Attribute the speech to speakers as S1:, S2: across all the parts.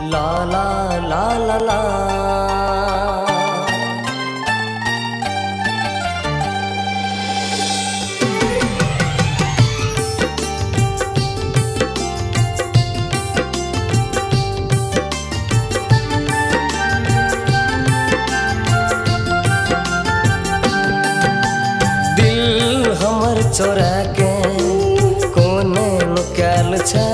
S1: ला ला ला ला ला।
S2: दिल हमर चोरा के कोने नुकाल छ,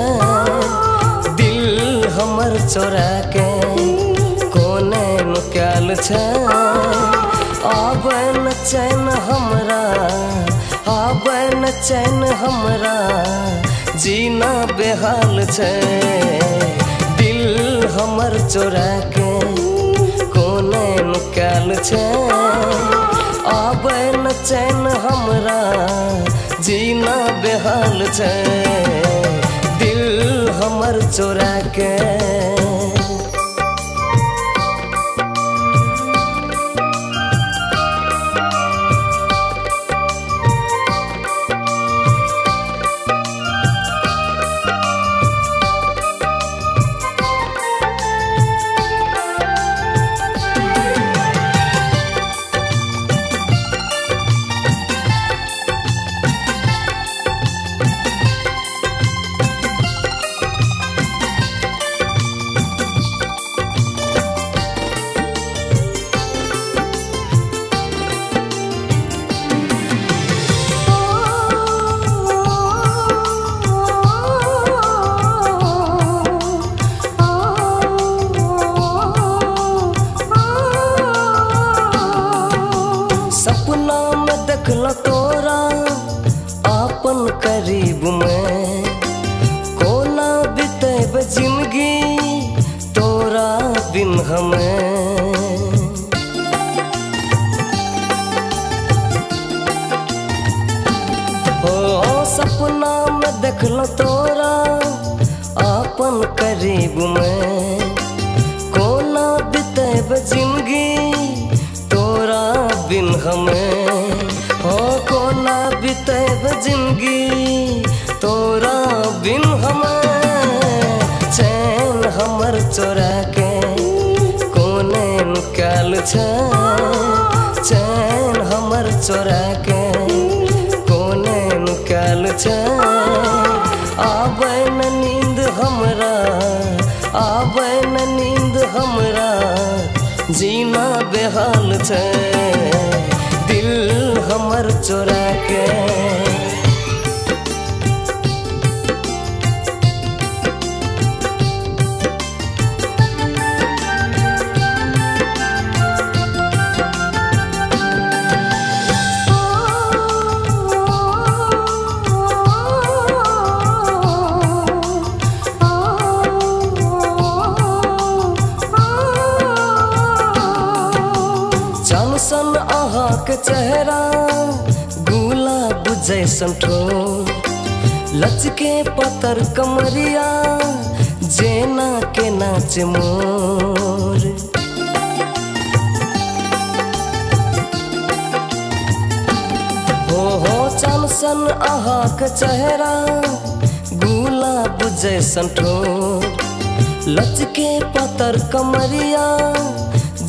S2: दिल हमर चोरा के कोने नुकाल छ। आबै न चैन हमरा, आबै न चैन हमरा, जीना बेहाल छै। दिल हमर चोरा के कोने नुकाल छ, आबै न चैन हमरा, जीना बेहाल छै। दिल हमर चोरा के सपना में देखला तोरा आपन करीब में, कोना बितेब जिंदगी तोरा बिन हमें। हो सपना में देखला तोरा आपन करीब में, कोना बितेब जिंदगी तोरा बिन हमें। हो कोना बितेब जिंदगी तोरा बिन हमें। चैन हमर चोरा के कोने नुकाल छ, चैन हमर चोरा के कोने नुकाल छ। आबै न नींद हमरा, आबै न नींद हमरा, जीना बेहाल छै। दिल हमर चोरा के सन अहाँके चेहरा गुलाब जैसन ठोर, लचके पतर कमरिया जेना के नाच मोर। हो चान सन अहाँके चेहरा गुलाब जैसन ठोर, लचके पतर कमरिया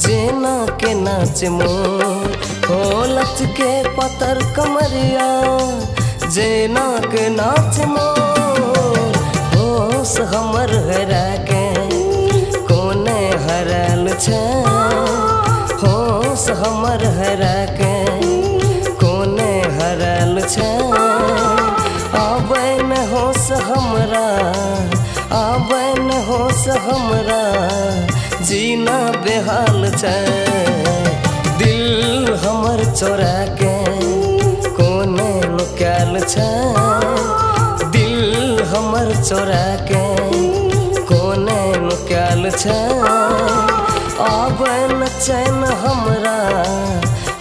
S2: जेना के नाच मोर। हो लचके पतर कमरिया जेना के नाच मोर। होश हमर हरा के कोने हराल छै, होश हमर हरा के कोने हराल छै। आबै न होश हमरा, आबै न होश हमरा, जीना बेहाल छै। दिल हमर चोरा के कोने नुकाल छ, दिल हमर चोरा के कोने नुकाल छ। आबै न चैन हमरा,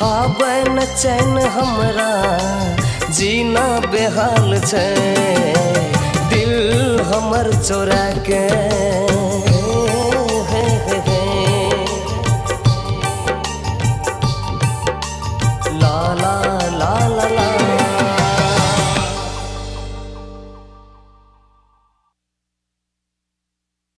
S2: आबै न चैन हमरा, जीना बेहाल छै। दिल हमर चोरा के